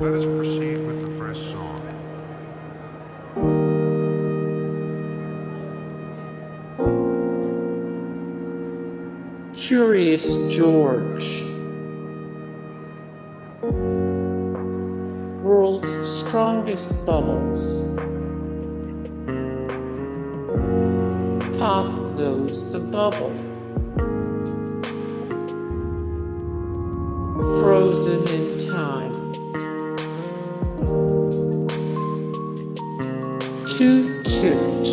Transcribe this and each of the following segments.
Let us proceed with the first song. Curious George. World's strongest bubbles. Pop goes the bubble. Frozen in time. Toot Toot.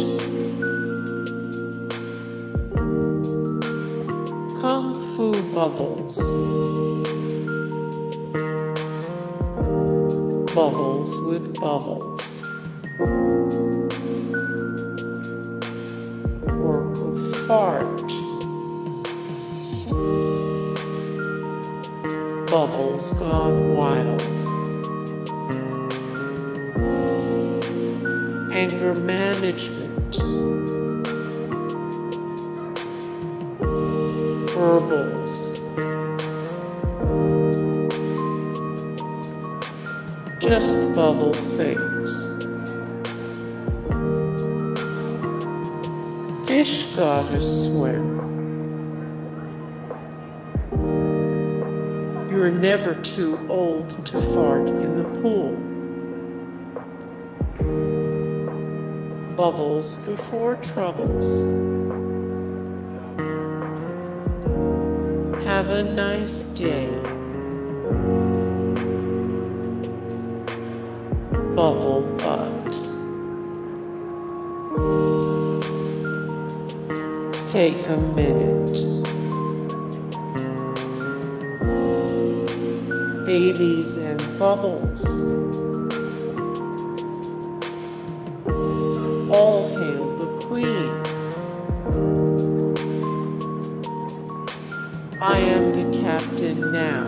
Kung Fu Bubbles. Bubbles with bubbles. Or who fart. Bubbles gone wild. Anger management. Berbles. Just bubble things. Fish gotta swim. You're never too old to fart in the pool. Bubbles before troubles. Have a nice day. Bubble butt. Take a minute. Babies and bubbles. All hail the Queen. I am the captain now.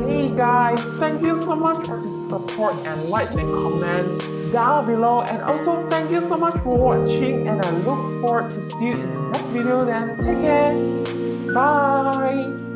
Hey guys, thank you so much for the support and like and comment down below, and also thank you so much for watching, and I look forward to see you in the next video. Then take care. Bye.